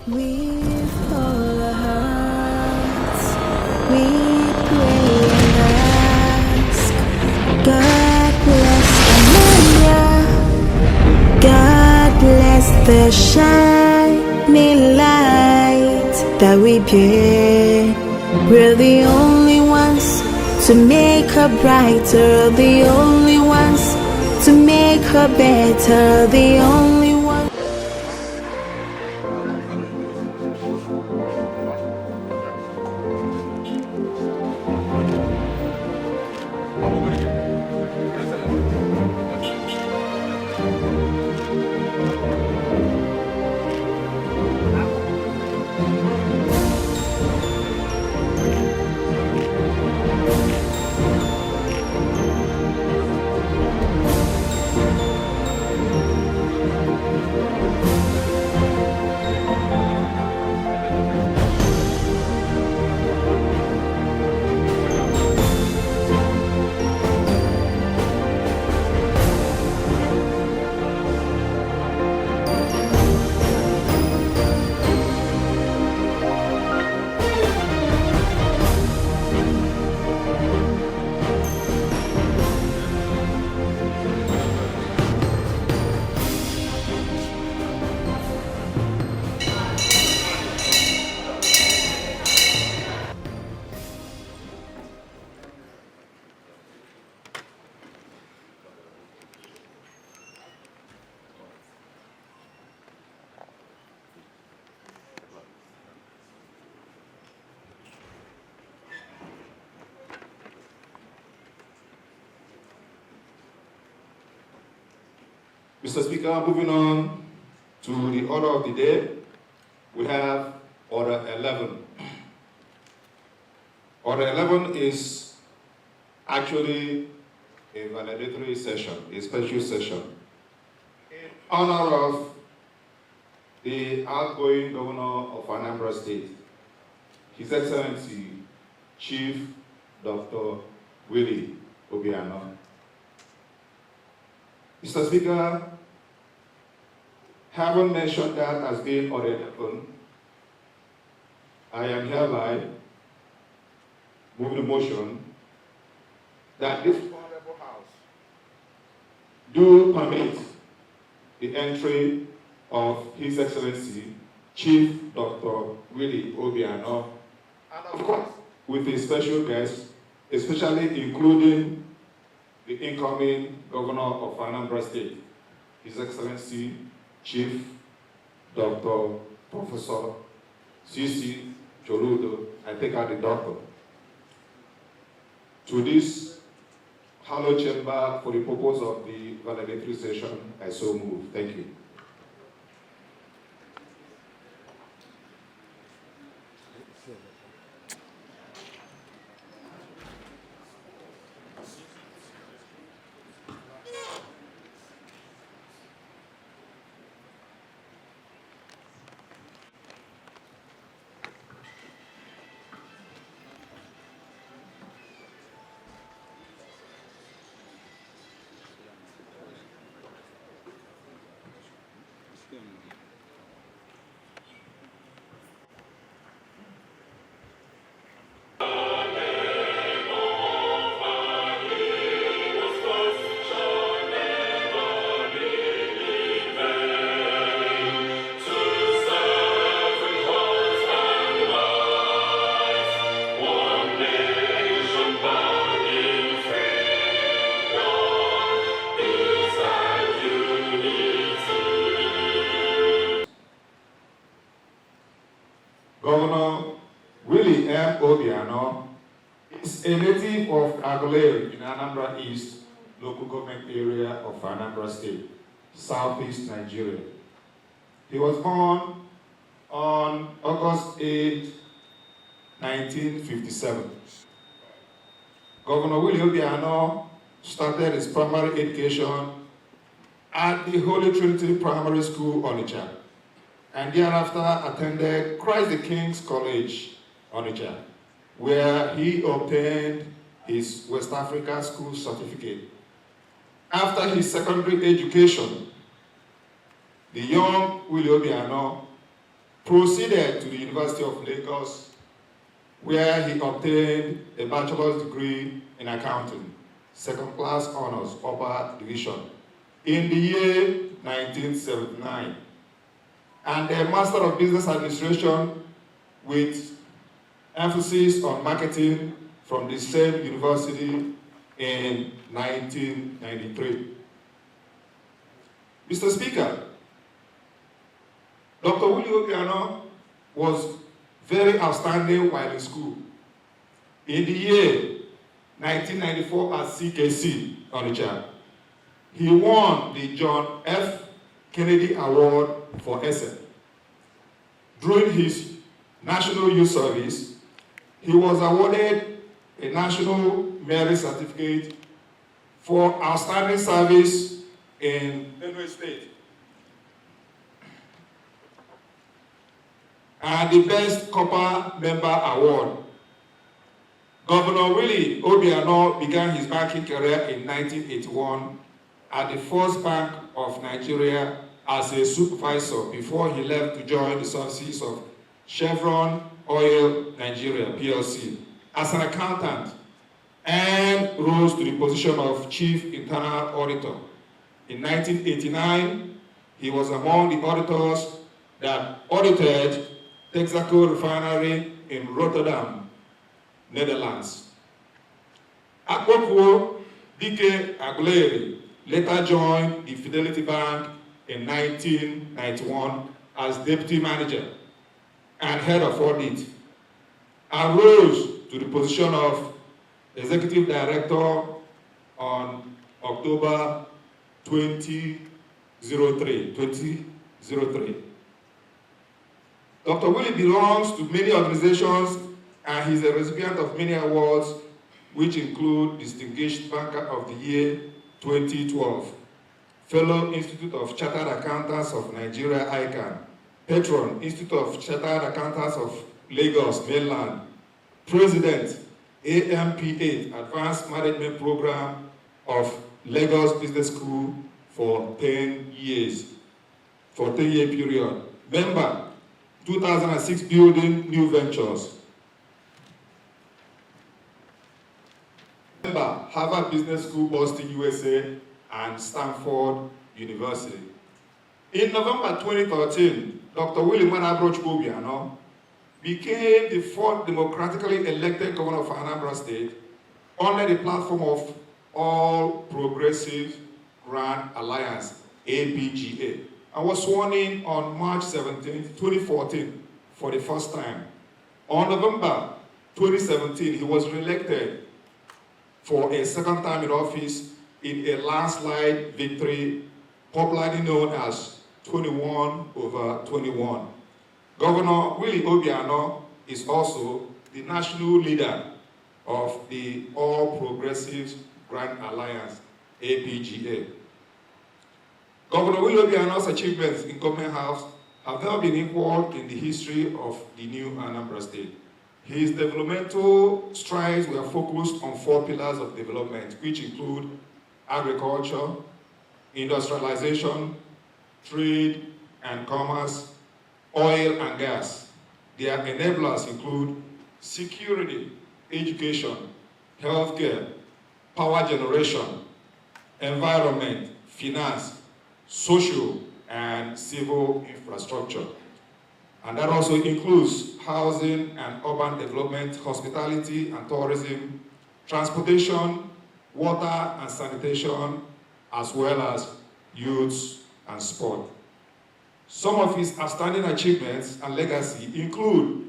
With all our hearts, we pray and ask, God bless Anambra, God bless the shining light that we bear. We're the only ones to make her brighter, the only ones to make her better, the only ones. Mr. Speaker, moving on to the order of the day, we have Order 11. Order 11 is actually a valedictory session, a special session, in honor of the outgoing governor of Anambra State, His Excellency Chief Dr. Willie Obiano. Mr. Speaker, having mentioned that as being Order 11, I am hereby moving a motion that this honorable house do permit the entry of His Excellency Chief Dr. Willie Obiano, and of course with a special guest, especially including the incoming governor of Anambra State, His Excellency Chief Dr. Professor C.C. Choludo, I take out the doctor, to this hallowed chamber for the purpose of the valedictory session. I so move. Thank you. Governor Willie M. Obiano is a native of Aguilera in Anambra East local government area of Anambra State, southeast Nigeria. He was born on August 8, 1957. Governor Willie Obiano started his primary education at the Holy Trinity Primary School, Onitsha, and thereafter attended Christ the King's College, Onitsha, where he obtained his West Africa School certificate. After his secondary education, the young Willie Obiano proceeded to the University of Lagos, where he obtained a bachelor's degree in accounting, second-class honors, upper division, in the year 1979, and a Master of Business Administration with emphasis on marketing from the same university in 1993. Mr. Speaker, Dr. Willie Obiano was very outstanding while in school. In the year 1994 at CKC, Onitsha, he won the John F. Kennedy Award for essay. During his National Youth Service, he was awarded a National Merit Certificate for outstanding service in Benue State, and the Best Copper Member Award. Governor Willie Obiano began his banking career in 1981 at the First Bank of Nigeria as a supervisor before he left to join the services of Chevron Oil Nigeria PLC as an accountant, and rose to the position of Chief Internal Auditor. In 1989, he was among the auditors that audited Texaco Refinery in Rotterdam, Netherlands. Akpokwo Dike Aguleri later joined the Fidelity Bank in 1991 as Deputy Manager and Head of Audit, and rose to the position of Executive Director on October 2003. Dr. Willie belongs to many organizations and he's a recipient of many awards, which include Distinguished Banker of the Year 2012, Fellow Institute of Chartered Accountants of Nigeria ICANN, Patron Institute of Chartered Accountants of Lagos Mainland, President AMP8 Advanced Management Program of Lagos Business School for 10 years, for 10-year period. Member 2006 Building New Ventures. Member Harvard Business School, Boston, USA, and Stanford University. In November 2013, Dr. Willie Obiano became the fourth democratically elected governor of Anambra State under the platform of All Progressive Grand Alliance, APGA, and was sworn in on March 17, 2014 for the first time. On November 2017, he was re-elected for a second time in office in a landslide victory, popularly known as 21/21. Governor Willie Obiano is also the national leader of the All Progressives Grand Alliance, APGA. Governor Willie Obiano's achievements in Government House have never been equaled in the history of the new Anambra State. His developmental strides were focused on 4 pillars of development, which include agriculture, industrialization, trade and commerce, oil and gas. Their enablers include security, education, healthcare, power generation, environment, finance, social and civil infrastructure. And that also includes housing and urban development, hospitality and tourism, transportation, water and sanitation, as well as youth and sport. Some of his outstanding achievements and legacy include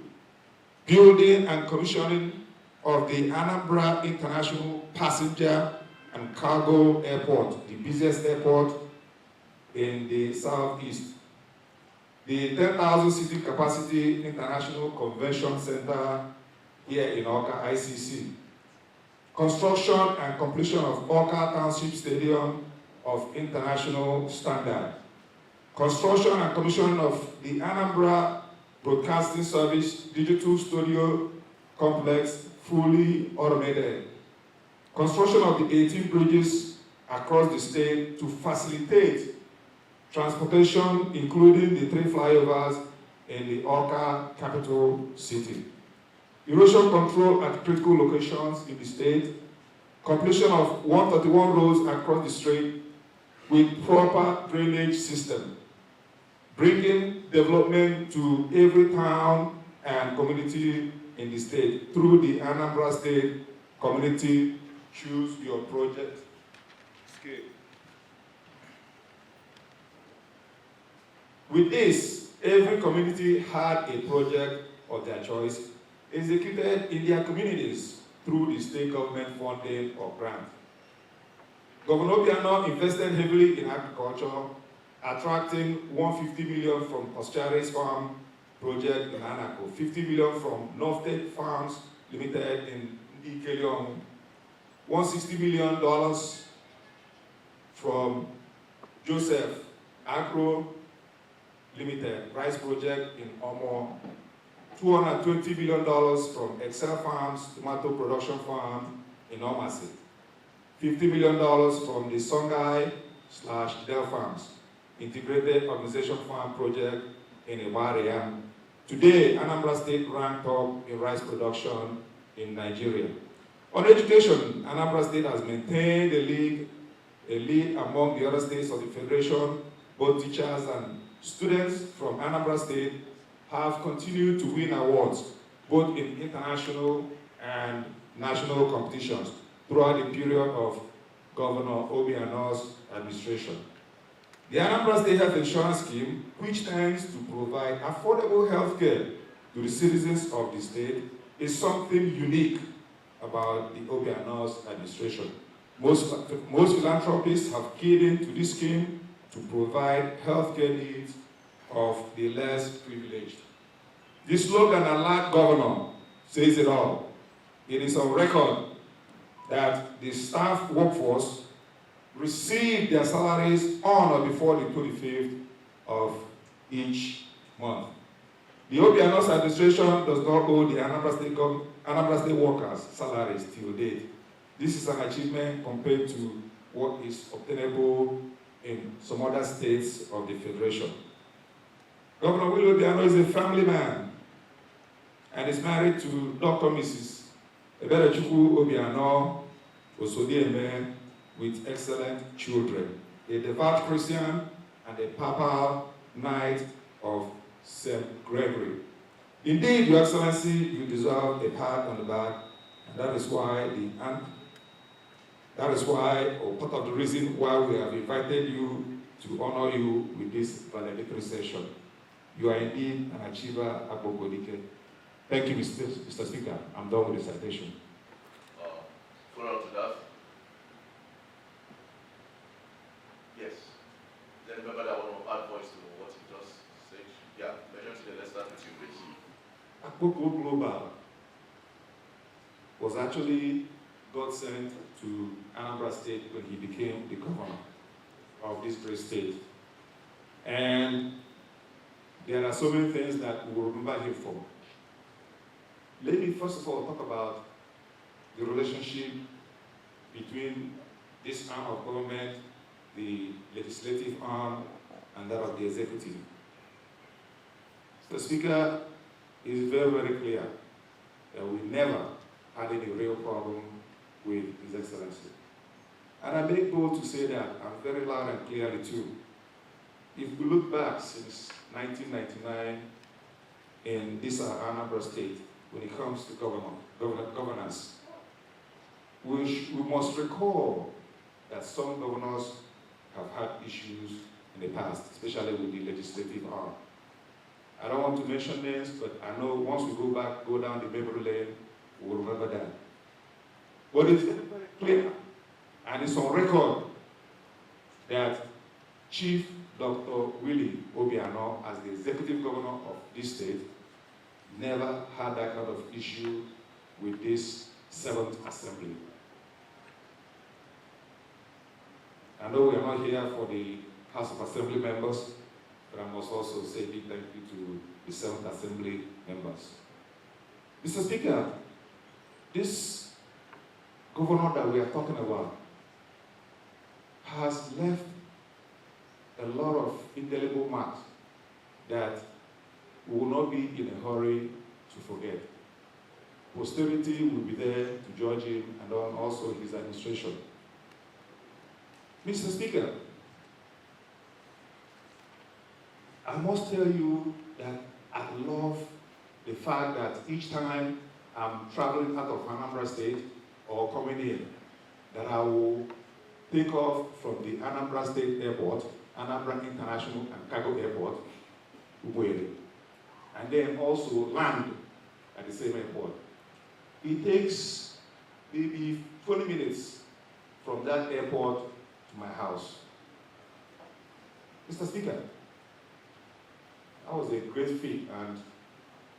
building and commissioning of the Anambra International Passenger and Cargo Airport, the busiest airport in the Southeast. The 10,000 seating capacity International Convention Center here in Awka, ICC. Construction and completion of Awka Township Stadium of international standard. Construction and commissioning of the Anambra Broadcasting Service Digital Studio Complex, fully automated. Construction of the 18 bridges across the state to facilitate transportation, including the 3 flyovers in the Orca capital city. Erosion control at critical locations in the state, completion of 131 roads across the state with proper drainage system, bringing development to every town and community in the state through the Anambra State Community Choose Your Project scale. With this, every community had a project of their choice executed in their communities through the state government funding or grant. Governor Obiano invested heavily in agriculture, attracting 150 million from Australia's farm project in Anako, 50 million from Northtec Farms Limited in Ikelion, $160 million from Joseph Agro Limited rice project in Omo, $220 million from Excel Farms tomato production farm in Omasi, $50 million from the Songhai/Del Farms integrated organization farm project in Iwaria. Today, Anambra State ranked up in rice production in Nigeria. On education, Anambra State has maintained a lead among the other states of the Federation. Both teachers and students from Anambra State have continued to win awards, both in international and national competitions, throughout the period of Governor Obiano's administration. The Anambra State Health Insurance Scheme, which tends to provide affordable health care to the citizens of the state, is something unique about the Obiano's administration. Most philanthropists have keyed into this scheme to provide health care needs of the less privileged. The slogan, "Alert Governor," says it all. It is on record that the staff workforce receive their salaries on or before the 25th of each month. The Obiano's administration does not owe the Anambra State workers salaries till date. This is an achievement compared to what is obtainable in some other states of the Federation. Governor Willie Obiano is a family man and is married to Dr. Mrs. Eberechukwu Obiano Osodieme with excellent children, a devout Christian and a papal knight of St. Gregory. Indeed, Your Excellency, you deserve a pat on the back, and that is why, or part of the reason why we have invited you to honor you with this valedictory session. You are indeed an achiever, Abogodike. Thank you, Mr. Speaker. I'm done with the citation. Follow up to that. Yes. Then remember that one of add voice to what you just said. Yeah, measure to the let's start with you, please. Akpoko Global was actually God sent to Anambra State when he became the governor of this great state. And there are so many things that we will remember him for. Let me first of all talk about the relationship between this arm of government, the legislative arm, and that of the executive. The Speaker is very, very clear that we never had any real problem with His Excellency. And I make bold to say that, I'm very loud and clearly too. If we look back since 1999 in this Anambra State, when it comes to governance, we must recall that some governors have had issues in the past, especially with the legislative arm. I don't want to mention names, but I know once we go down the memory lane, we'll remember that. But it's very, very clear, and it's on record, that Chief Dr. Willie Obiano, as the executive governor of this state, never had that kind of issue with this 7th Assembly. I know we are not here for the House of Assembly members, but I must also say a big thank you to the 7th Assembly members. Mr. Speaker, this governor that we are talking about has left a lot of indelible marks that we will not be in a hurry to forget. Posterity will be there to judge him and also his administration. Mr. Speaker, I must tell you that I love the fact that each time I'm traveling out of Anambra State or coming in, that I will take off from the Anambra State Airport, Anambra International and Cargo Airport, Ubuere, and then also land at the same airport. It takes maybe 20 minutes from that airport to my house. Mr. Speaker, that was a great feat, and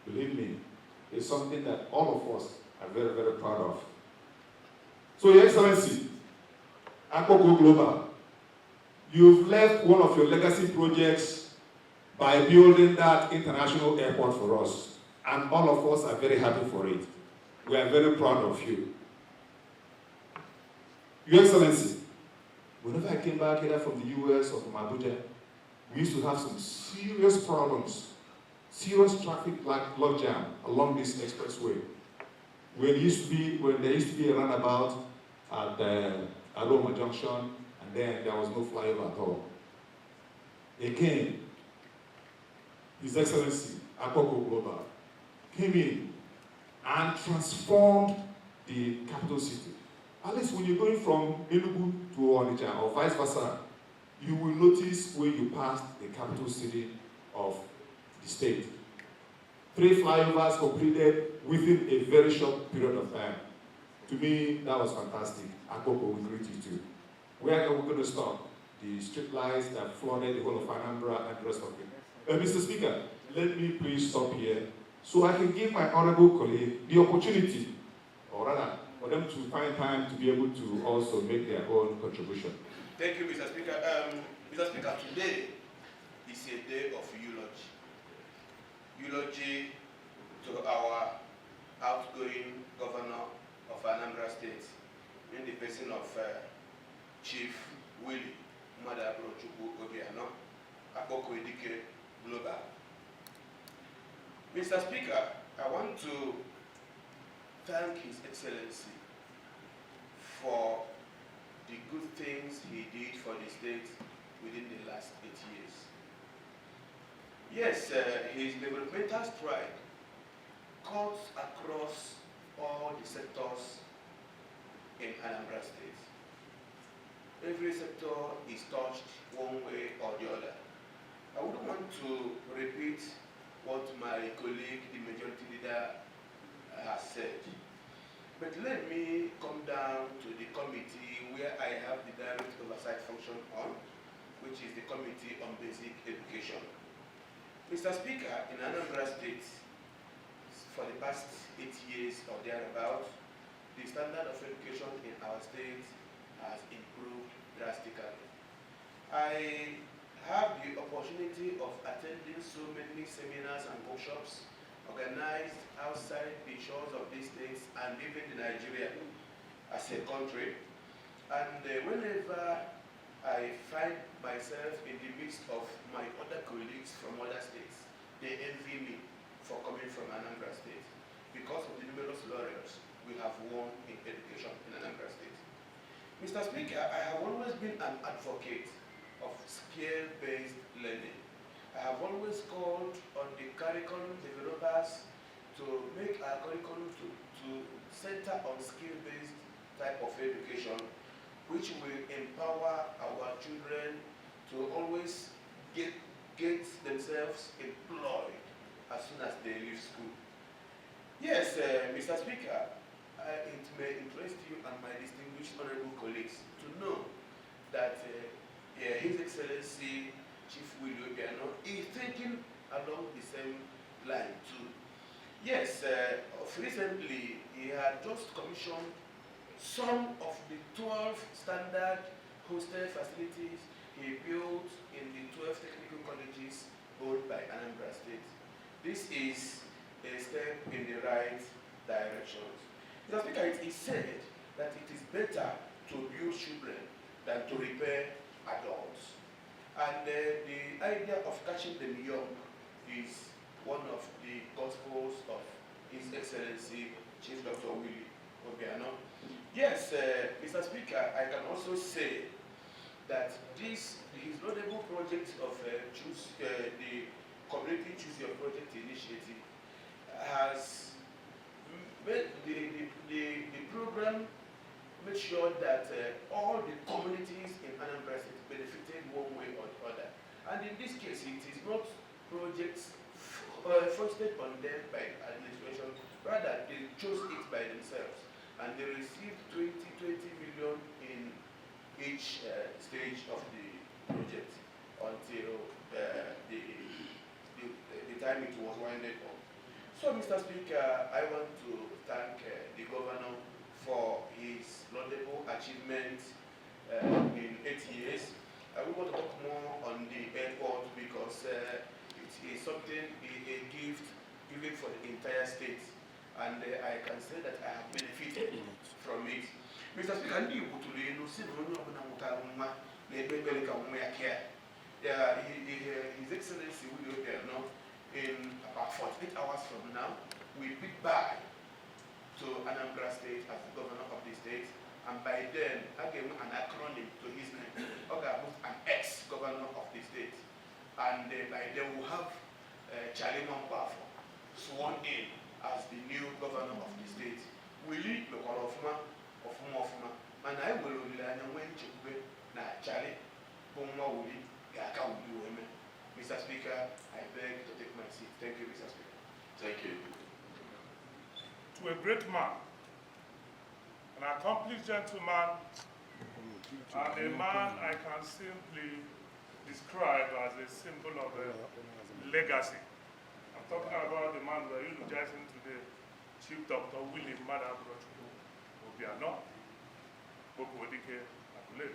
believe me, it's something that all of us are very, very proud of. So, Your Excellency, Akoko Global, you've left one of your legacy projects by building that international airport for us, and all of us are very happy for it. We are very proud of you. Your Excellency, whenever I came back either from the US or from Abuja, we used to have some serious problems, serious traffic logjam along this expressway. When there used to be a roundabout at Aroma Junction, and then there was no flyover at all. Again, His Excellency Akoko Global came in and transformed the capital city. At least when you're going from Enugu to Onitsha or vice versa, you will notice when you pass the capital city of the state. 3 flyovers completed within a very short period of time. To me, that was fantastic. Akoko, we greet you too. Where are we going to stop? The street lights that flooded the whole of Anambra and the rest of it. Mr. Speaker, let me please stop here so I can give my honorable colleague the opportunity, or rather, for them to find time to be able to also make their own contribution. Thank you, Mr. Speaker. Mr. Speaker, today is a day of eulogy. Eulogy to our outgoing governor of Anambra State, in the person of Chief Willie Obiano, Akoko Global. Mr. Speaker, I want to thank His Excellency for the good things he did for the state within the last 8 years. Yes, his developmental stride cuts across all the sectors in Anambra State. Every sector is touched one way or the other. I wouldn't want to repeat what my colleague, the majority leader, has said. But let me come down to the committee where I have the direct oversight function on, which is the Committee on Basic Education. Mr. Speaker, in Anambra State, for the past 8 years or thereabouts, the standard of education in our state has improved drastically. I have the opportunity of attending so many seminars and workshops organized outside the shores of these states and even in Nigeria as a country. And whenever I find myself in the midst of my other colleagues from other states, they envy me for coming from Anambra State because of the numerous laurels we have won in education in Anambra State. Mr. Speaker, I have always been an advocate of skill-based learning. I have always called on the curriculum developers to make our curriculum to center on skill-based type of education, which will empower our children to always get themselves employed as soon as they leave school. Yes, Mr. Speaker, it may interest you and my distinguished honorable colleagues to know that His Excellency Chief Willie Obiano is thinking along the same line too. Yes, recently he had just commissioned some of the 12 standard hostel facilities he built in the 12 technical colleges owned by Anambra State. This is a step in the right direction. Mr. Speaker, it is said that it is better to build children than to repair adults. And the idea of catching them young is one of the gospels of His Excellency Chief Dr. Willie Obiano. Yes, Mr. Speaker, I can also say that his laudable project of the Community Choose Your Project initiative has made the program made sure that all the communities in Anambra State benefited one way or the other. And in this case, it is not projects foisted on them by administration, rather they chose it by themselves. And they received 20 million in each stage of the project until the time it was winded up. So, Mr. Speaker, I want to thank the governor for his laudable achievement in 8 years. We want to talk more on the airport because it is something, a gift given for the entire state. And I can say that I have benefited from it. Mr. Speaker, ndị Igbo tụrụ elu si na onye ọbụla mụtara nwa na-ebe ekpere ka nwa ya kea. His Excellency Willie Obiano, in about 48 hours from now, will bid bye to Anambra State as the governor of the state. And by then, I gave an acronym to his name. An ex-governor of the state. And by then we'll have Charlie Mampafo sworn in as the new governor of the state. Willie Lokorofuma of and I will rely on when Chukwe na Charlie Bumwa Willie Gaka Willie. Mr. Speaker, I beg to take my seat. Thank you, Mr. Speaker. Thank you. To a great man, an accomplished gentleman, and a man I can simply describe as a symbol of a legacy. I'm talking about the man we're eulogizing today, Chief Dr. Willie Obiano, Bokwodike Akule.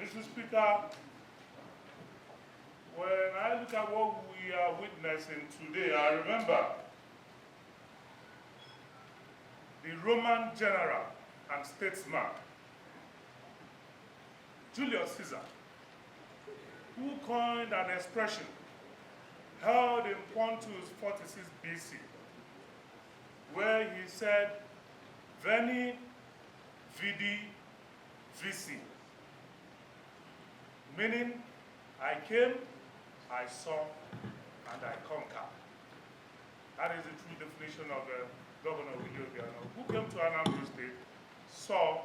Mr. Speaker, when I look at what we are witnessing today, I remember the Roman general and statesman, Julius Caesar, who coined an expression held in Pontus 46 BC, where he said, Veni, vidi, vici, meaning, I came, I saw, and I conquered. That is the true definition of Governor Willie Obiano, who came to Anambra State, saw,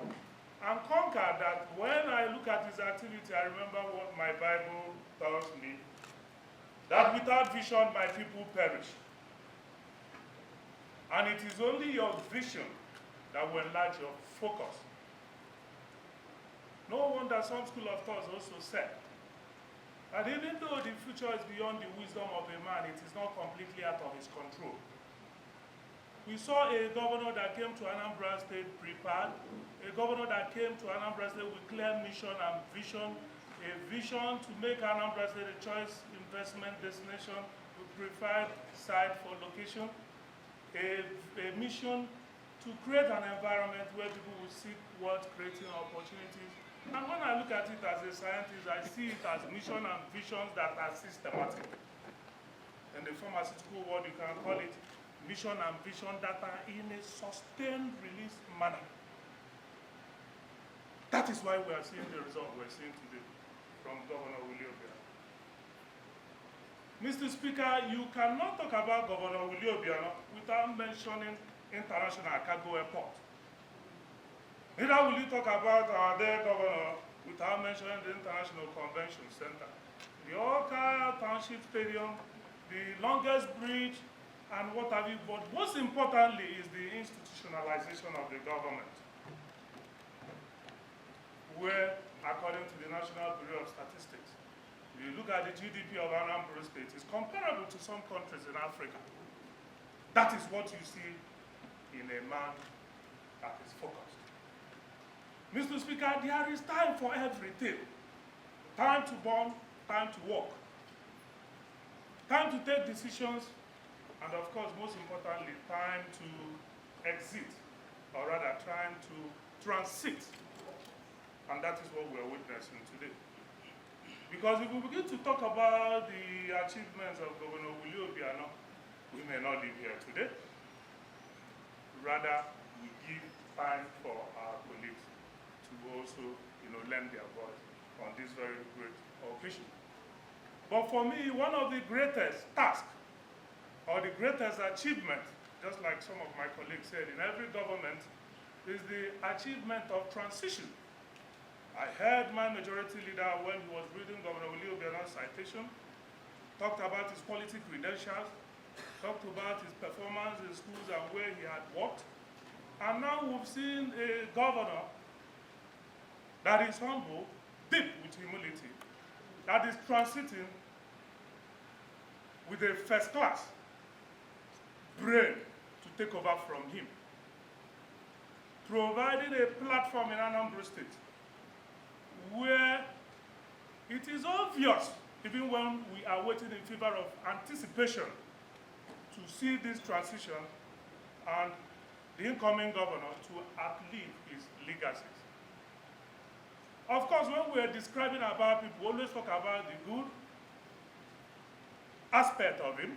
and conquered. That when I look at his activity, I remember what my Bible tells me, that without vision my people perish. And it is only your vision that will enlarge your focus. No wonder some school of thought also said that even though the future is beyond the wisdom of a man, it is not completely out of his control. We saw a governor that came to Anambra State prepared, a governor that came to Anambra State with clear mission and vision, a vision to make Anambra State a choice investment destination with preferred site for location, a mission to create an environment where people will seek wealth-creating opportunities. And when I look at it as a scientist, I see it as mission and visions that are systematic. In the pharmaceutical world, you can call it mission and vision that are in a sustained release manner. That is why we are seeing the result we're seeing today from Governor Willie Obiano. Mr. Speaker, you cannot talk about Governor Willie Obiano without mentioning International Cargo Airport. Neither will you talk about our dear governor without mentioning the International Convention Center, the Oka Township Stadium, the longest bridge, and what have you. But most importantly is the institutionalization of the government, where, according to the National Bureau of Statistics, if you look at the GDP of Anambra State, it's comparable to some countries in Africa. That is what you see in a man that is focused. Mr. Speaker, there is time for everything. Time to born, time to work. Time to take decisions, and of course, most importantly, time to exit, or rather, time to transit. And that is what we are witnessing today. Because if we begin to talk about the achievements of Governor Obiano, we may not live here today. Rather, we give time for our colleagues to also, lend their voice on this very great occasion. But for me, one of the greatest tasks or the greatest achievement, just like some of my colleagues said, in every government is the achievement of transition. I heard my majority leader when he was reading Governor Obiano's citation, talked about his quality credentials, talked about his performance in schools and where he had worked. And now we've seen a governor that is humble, deep with humility, that is transiting with a first-class brain to take over from him, providing a platform in Anambra State where it is obvious, even when we are waiting in favor of anticipation to see this transition and the incoming governor to outlive his legacies. Of course, when we are describing about people, we always talk about the good aspect of him.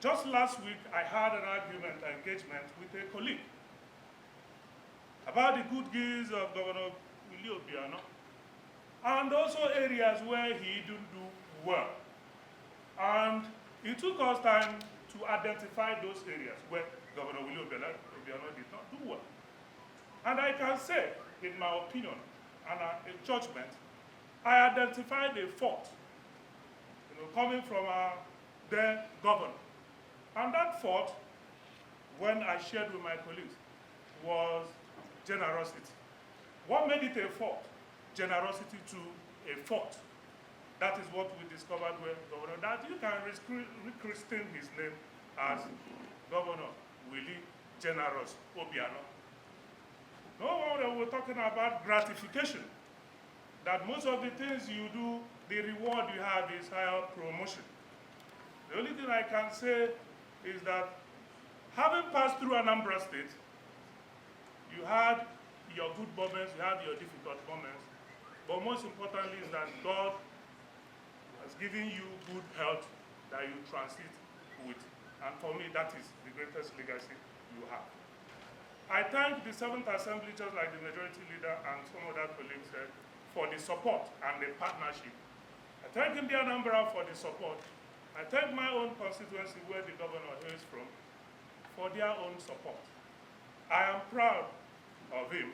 Just last week, I had an argument, an engagement with a colleague about the good deeds of Governor Obiano and also areas where he didn't do well. And it took us time to identify those areas where Governor Obiano did not do well. And I can say, in my opinion and a judgment, I identified a fault, coming from our then governor. And that fault, when I shared with my colleagues, was generosity. What made it a fault? Generosity to a fault. That is what we discovered with Governor, that you can rechristen his name as Governor Willie Generous Obiano. No one was talking about gratification, that most of the things you do, the reward you have is higher promotion. The only thing I can say is that having passed through Anambra State, you had your good moments, you had your difficult moments, but most importantly is that God has given you good health that you transit with. And for me, that is the greatest legacy you have. I thank the 7th Assembly, just like the majority leader and some other colleagues said, for the support and the partnership. I thank India Anambra for the support. I thank my own constituency, where the governor hails from, for their own support. I am proud of him.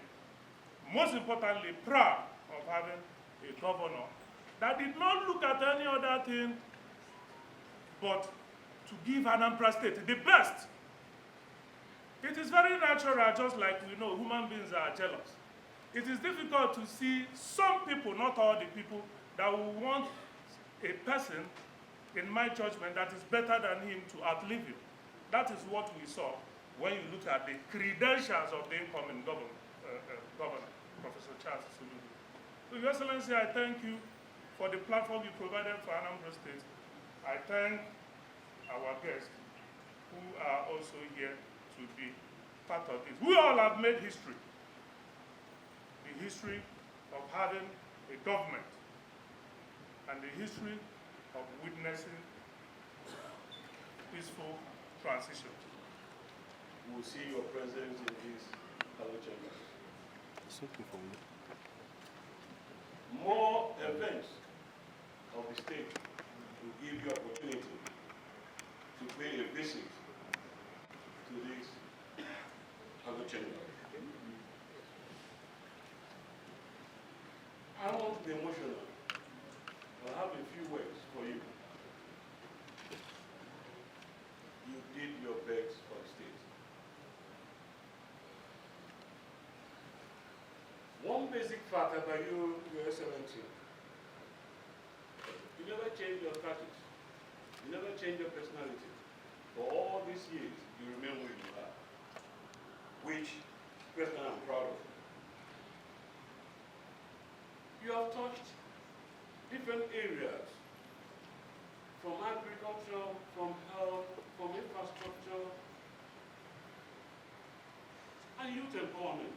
Most importantly, proud of having a governor that did not look at any other thing but to give Anambra State the best. It is very natural, just like we know human beings are jealous. It is difficult to see some people, not all the people, that will want a person, in my judgment, that is better than him to outlive him. That is what we saw when you look at the credentials of the incoming governor, Professor Charles Sulubu. So, Your Excellency, I thank you for the platform you provided for Anambra State. I thank our guests who are also here to be part of this. We all have made history. The history of having a government and the history of witnessing peaceful transition. We will see your presence in this Hello Chamber. It's okay for me. More events of the state will give you opportunity to pay a visit to this Hello Chamber. I won't be emotional. I'll have a few words for you. You did your best for the state. One basic fact about you, Your Excellency, you never change your status. You never change your personality. For all these years, you remain who you are, which personally I'm proud of. You have touched different areas, from agriculture, from health, from infrastructure, and youth empowerment.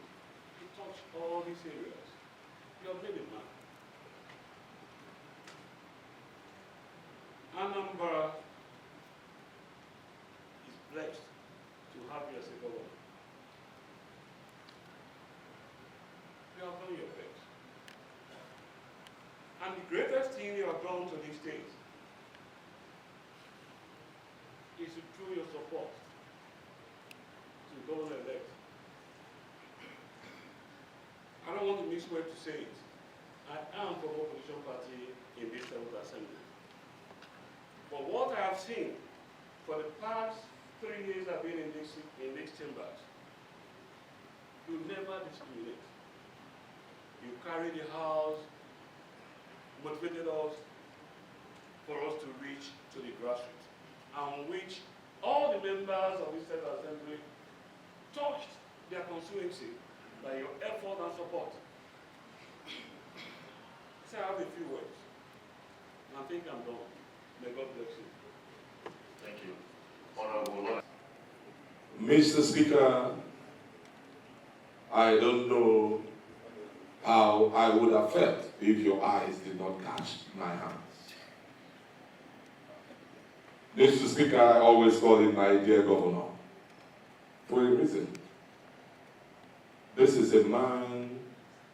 You touch all these areas. You have been a man. And And the greatest thing you have done to this state is to show your support to the governor-elect. I don't want to miss word to say it. I am from opposition party in this 7th Assembly. But what I have seen for the past 3 years I've been in these chambers, you never discriminate. You carry the house, motivated us for us to reach to the grassroots, and which all the members of this 7th Assembly touched their constituency by your effort and support. So I have a few words. I think I'm done. May God bless you. Thank you. Honorable Lord. Mr. Speaker, I don't know how I would have felt if your eyes did not catch my hands. Mr. Speaker, I always call him my dear governor for a reason. This is a man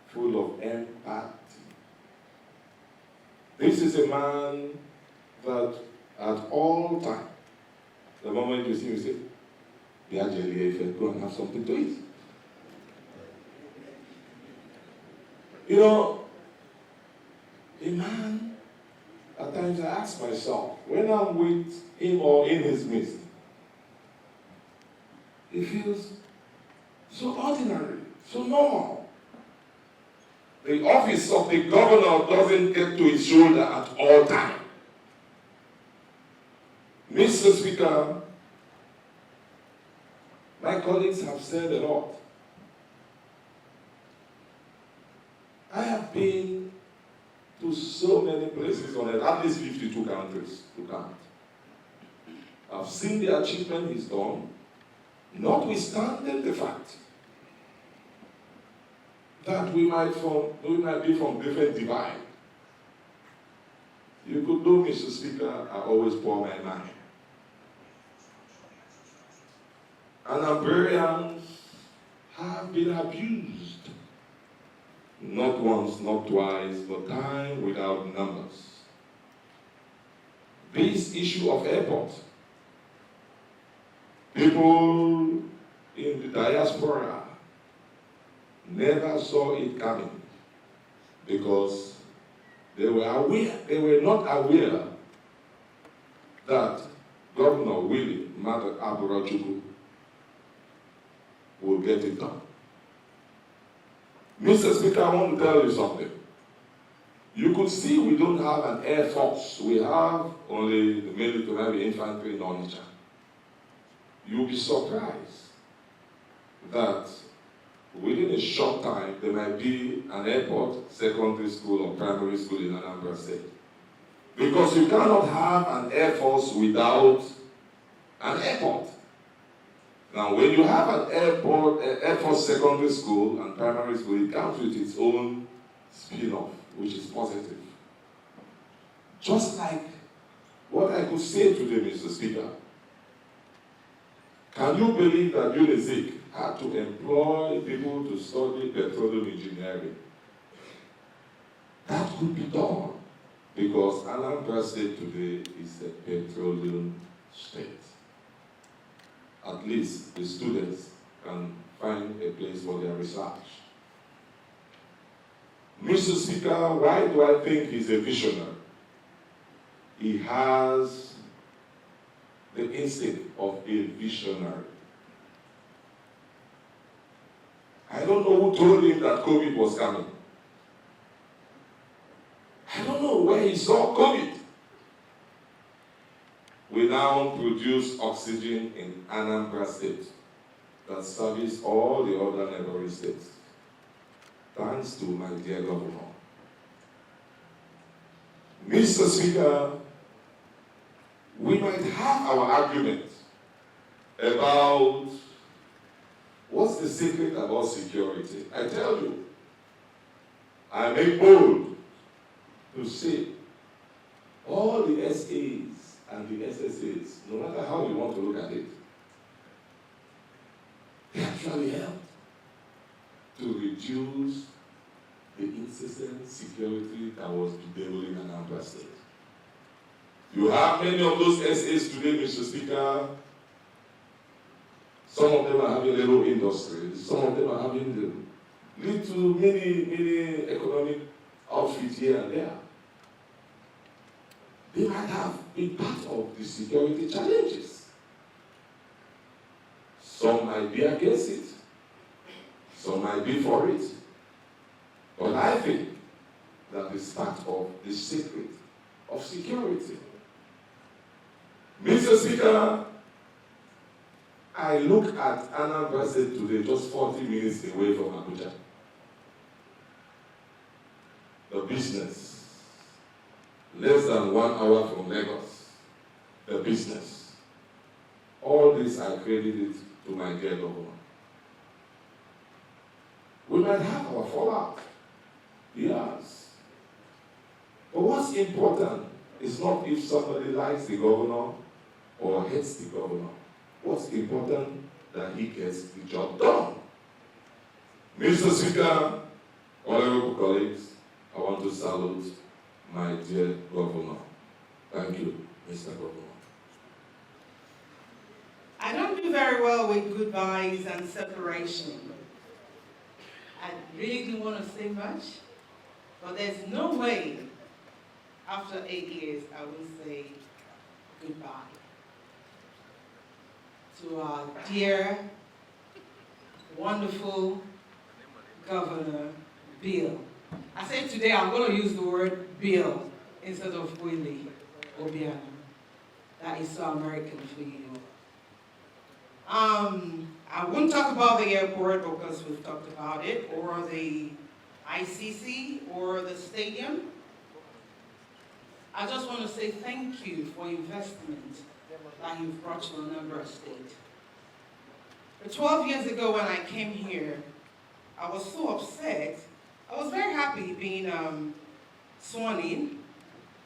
full of empathy. This is a man that at all times, the moment you see him, you say, go and have something to eat. You know, a man, at times I ask myself, when I'm with him or in his midst, it feels so ordinary, so normal. The office of the governor doesn't get to his shoulder at all times. Mr. Speaker, my colleagues have said a lot. I have been to so many places on earth, at least 52 countries to count. I've seen the achievement he's done, notwithstanding the fact that we might be from different divide. You could know, Mr. Speaker, I always pour my mind. Anambrians have been abused, not once, not twice, but time without numbers. This issue of airport, people in the diaspora never saw it coming because they were not aware that Governor Willie Mada Aburachukwu will get it done. Mr. Speaker, I want to tell you something. You could see we don't have an air force. We have only the military infantry in Onitsha. You'll be surprised that within a short time, there might be an airport, secondary school, or primary school in Anambra State. Because you cannot have an air force without an airport. Now, when you have an airport, Air Force secondary school and primary school, it comes with its own spin-off, which is positive. Just like what I could say today, Mr. Speaker. Can you believe that UNIZIC had to employ people to study petroleum engineering? That could be done because Anambra State today is a petroleum state. At least the students can find a place for their research. Mr. Speaker, why do I think he's a visionary? He has the instinct of a visionary. I don't know who told him that COVID was coming. I don't know where he saw COVID. We now produce oxygen in Anambra State that service all the other neighboring states. Thanks to my dear governor. Mr. Speaker, we might have our arguments about what's the secret about security. I tell you, I make bold to say all the SAs and the SSAs, no matter how you want to look at it, they actually help to reduce the incidence inconsistent security that was bedeviling Anambra State. You have many of those SAs today, Mr. Speaker. Some of them are having little industries, some of them are having the little mini economic outfit here and there. They might have been part of the security challenges. Some might be against it, some might be for it. But I think that is part of the secret of security. Mr. Speaker, I look at Anambra State today, just 40 minutes away from Abuja. The business, less than 1 hour from Lagos. The business. All this I credited to my dear governor. We might have our fallout. Yes. But what's important is not if somebody likes the governor or hates the governor. What's important that he gets the job done. Mr. Speaker, honorable colleagues, I want to salute my dear governor. Thank you, Mr. Governor. I don't do very well with goodbyes and separation. I really didn't want to say much, but there's no way after 8 years I will say goodbye to our dear, wonderful Governor Bill. I said today I'm going to use the word Bill instead of Willie Obiano. That is so American for you. I won't talk about the airport because we've talked about it, or the ICC, or the stadium. I just want to say thank you for investment that you've brought to Anambra State. 12 years ago when I came here, I was so upset. I was very happy being sworn in,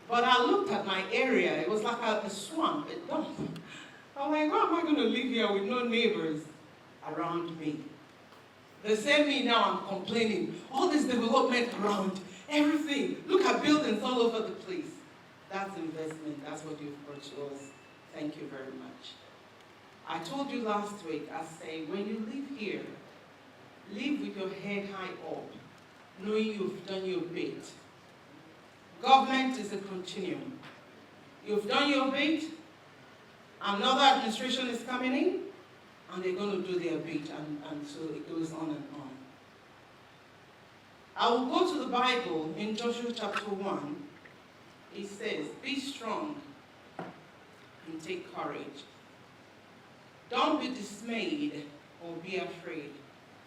but I looked at my area. It was like a swamp, a dump. I'm like, how am I going to live here with no neighbors around me? The same me now, I'm complaining. All this development around, everything. Look at buildings all over the place. That's investment. That's what you've brought to us. Thank you very much. I told you last week, I say, when you live here, live with your head high up, knowing you've done your bit. Government is a continuum. You've done your bit, another administration is coming in, and they're going to do their bit, and so it goes on and on. I will go to the Bible in Joshua chapter 1. It says, be strong and take courage. Don't be dismayed or be afraid,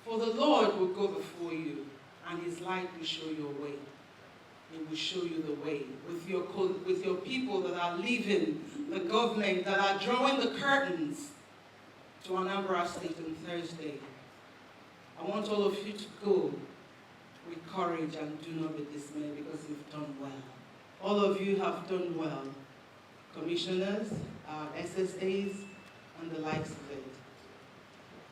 for the Lord will go before you, and his light will show your way. He will show you the way with your people that are leaving the government, that are drawing the curtains to Anambra State on Thursday. I want all of you to go with courage and do not be dismayed, because you've done well. All of you have done well. Commissioners, SSAs, and the likes of it.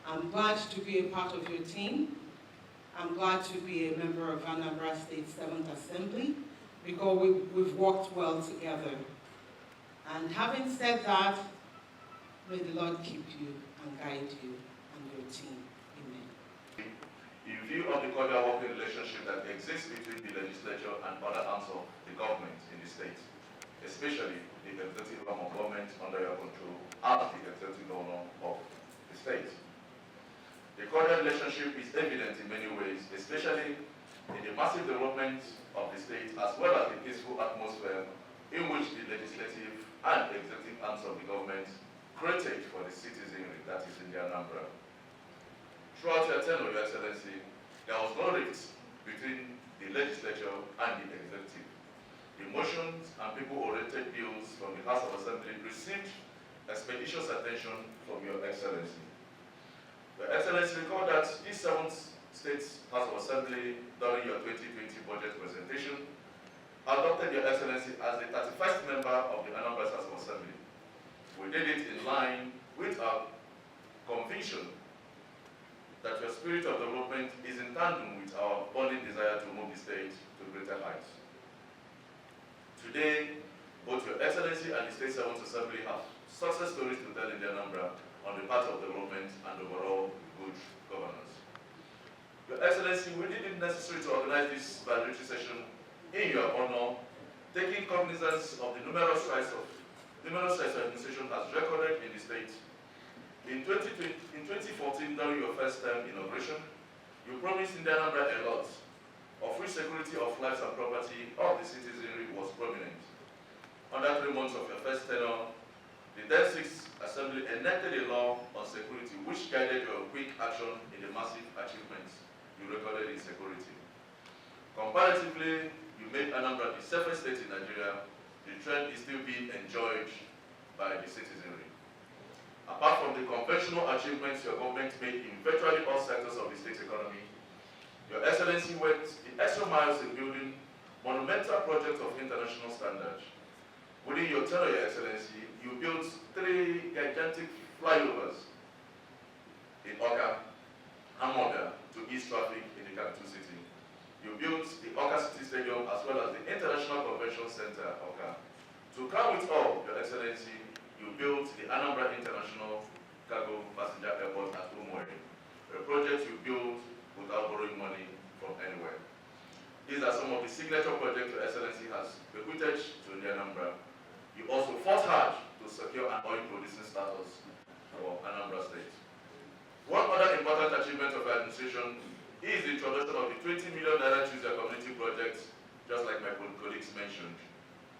I'm glad to be a part of your team. I'm glad to be a member of Anambra State 7th Assembly, because we've worked well together. And having said that, may the Lord keep you and guide you and your team. Amen. In view of the cordial working relationship that exists between the legislature and other arms of the government in the state, especially the executive arm of government under your control and the executive governor of the state. The cordial relationship is evident in many ways, especially in the massive development of the state, as well as the peaceful atmosphere in which the legislative and executive arms of the government created for the citizenry that is in the Anambra. Throughout your tenure, Your Excellency, there was no rift between the legislature and the executive. The motions and people-oriented bills from the House of Assembly received expeditious attention from Your Excellency. Your Excellency, recall that this 7th State House of Assembly, during your 2020 budget presentation, adopted Your Excellency as the 31st member of the Anambra House of Assembly. We did it in line with our conviction that Your spirit of development is in tandem with our burning desire to move the state to greater heights. Today, both Your Excellency and the State Seventh Assembly have success stories to tell in the Anambra on the path of development and overall good governance. Your Excellency, we did it necessary to organize this valedictory session in your honor, taking cognizance of the numerous strides administration has recorded in the state. In 2014, during your first term inauguration, you promised in the Anambra a lot, of which security of lives and property of the citizenry was prominent. Under 3 months of your first tenure, the then Sixth Assembly enacted a law on security which guided your quick action in the massive achievements you recorded in security. Comparatively, you made Anambra the safest state in Nigeria. The trend is still being enjoyed by the citizenry. Apart from the conventional achievements your government made in virtually all sectors of the state economy, Your Excellency went the extra miles in building monumental projects of international standard. Within your tenure, Your Excellency, you built 3 gigantic flyovers in Oka, Anambra, to ease traffic in the capital city. You built the Oka City Stadium as well as the International Convention Center, Oka. To crown with all, Your Excellency, you built the Anambra International Cargo Passenger Airport at Umueri, a project you built without borrowing money from anywhere. These are some of the signature projects Your Excellency has bequeathed to the Anambra. You also fought hard to secure an oil-producing status for Anambra State. One other important achievement of your administration is the introduction of the 20 million naira Choose Your Community project, just like my colleagues mentioned.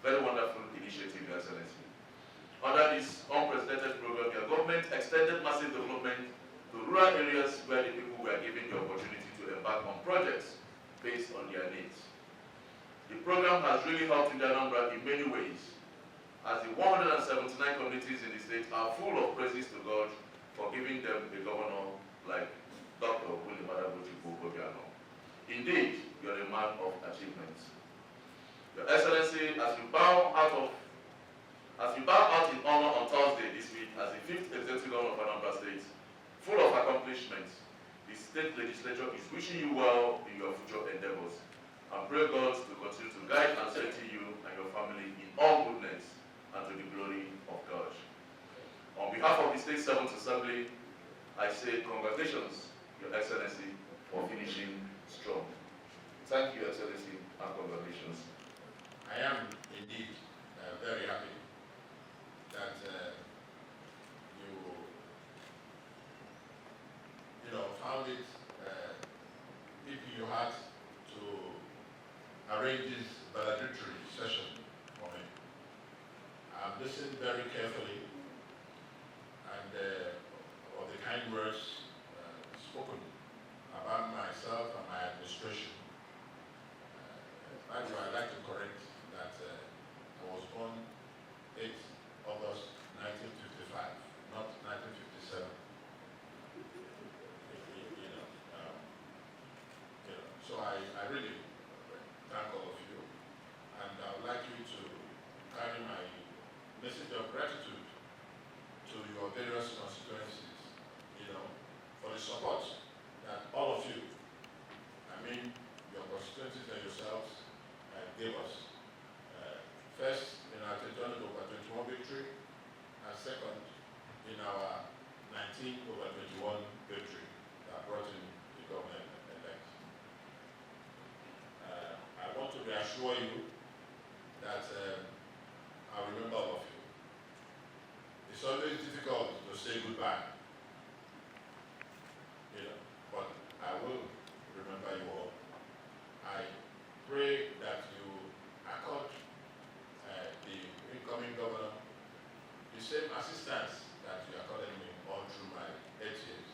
Very wonderful initiative, Your Excellency. Under this unprecedented program, your government extended massive development to rural areas where the people were given the opportunity to embark on projects based on their needs. The program has really helped in the Anambra in many ways, as the 179 communities in the state are full of praises to God for giving them a governor like Dr. Obiano. Indeed, you are a man of achievements. Your Excellency, as you bow out in honor on Thursday this week as the 5th Executive Governor of Anambra State, full of accomplishments, the state legislature is wishing you well in your future endeavors and pray God to continue to guide and strengthen you and your family in all goodness and to the glory of God. On behalf of the State Seventh Assembly, I say congratulations, Your Excellency, for finishing strong. Thank you, Your Excellency, and congratulations. I am indeed very happy that you found it keeping your heart to arrange this valedictory session for me. I've listened very carefully and of the kind words spoken about myself and my administration. I'd like to correct that I was born 8 August 1955, not 1957. So I really thank all of you, and I would like you to carry my message of gratitude to your various constituencies, for the support that all of you, your constituencies and yourselves, gave us. First, in our 20/21 victory, and second, in our 19/21 victory that brought in the government-elect. I want to reassure you that I remember all of you. It's always difficult to say goodbye, but I will remember you all. I pray that you accord the incoming governor the same assistance that you accorded me all through my 8 years.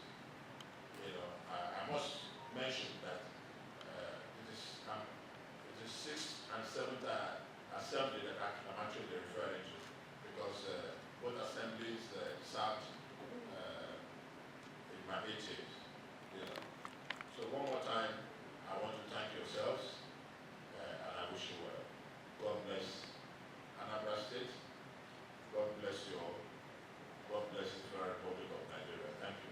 I must mention that it is 6th and 7th assembly that I'm actually referring to, because both assemblies sat in my 8 years. So one more time, I want to thank yourselves, and I wish you well. God bless Anambra State. God bless you all. God bless the Federal Republic of Nigeria. Thank you.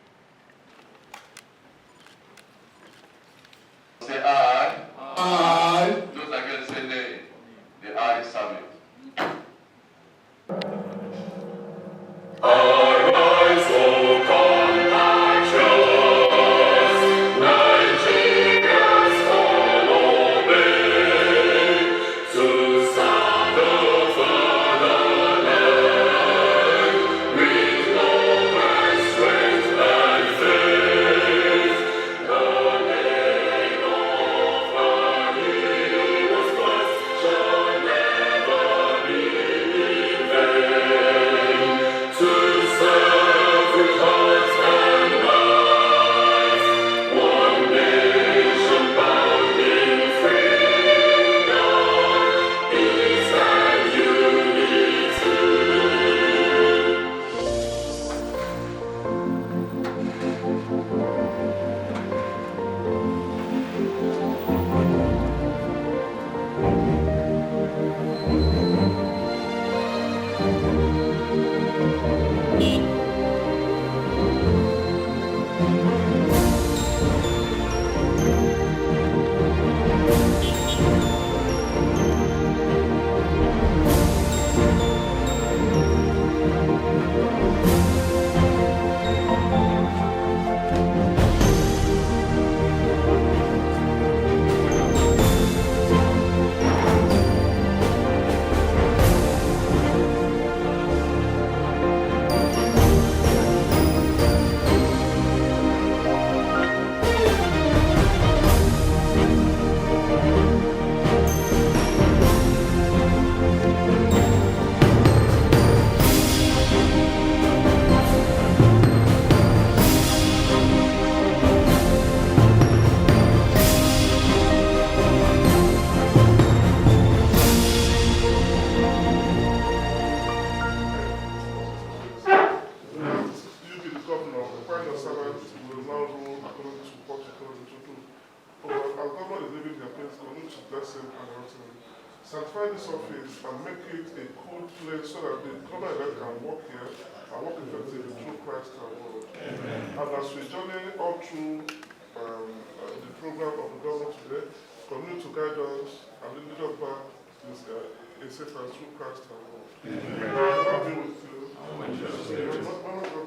this office and make it a cool place so that the government elect can work here and work effectively through Christ our Lord. And as we journey all through the program of the government today, continue to guide us and lead us back in safe and through Christ our Lord. God be with you. God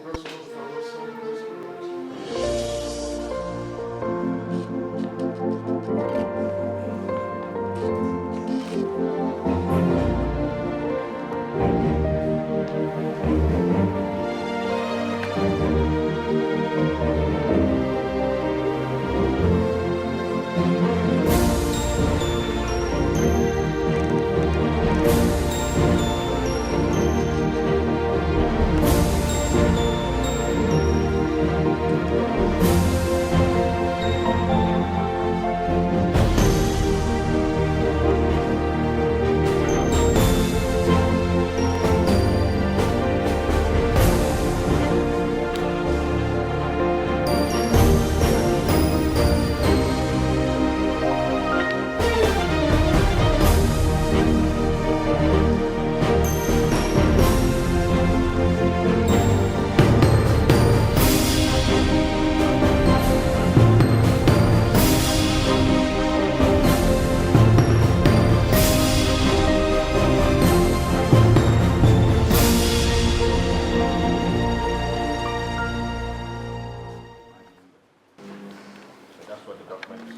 bless us, Father, Son, and Holy Spirit. That's what the document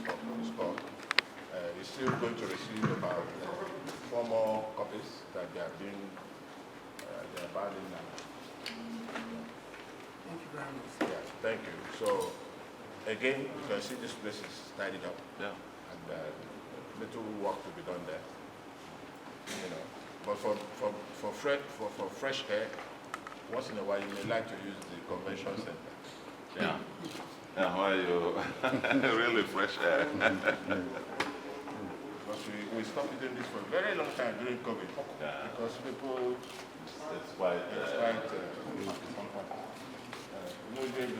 is called. You're still going to receive about 4 more copies that they are being, they are bound in now. Thank you very much. Yes, thank you. So, again, you can see this place is tidied up. Yeah. And little work to be done there. You know, but for fresh air, once in a while you may like to use the convention center. Yeah. Yeah, why you really fresh air? Because we stopped doing this for a very long time during COVID. Yeah. Because people, It's quite. losing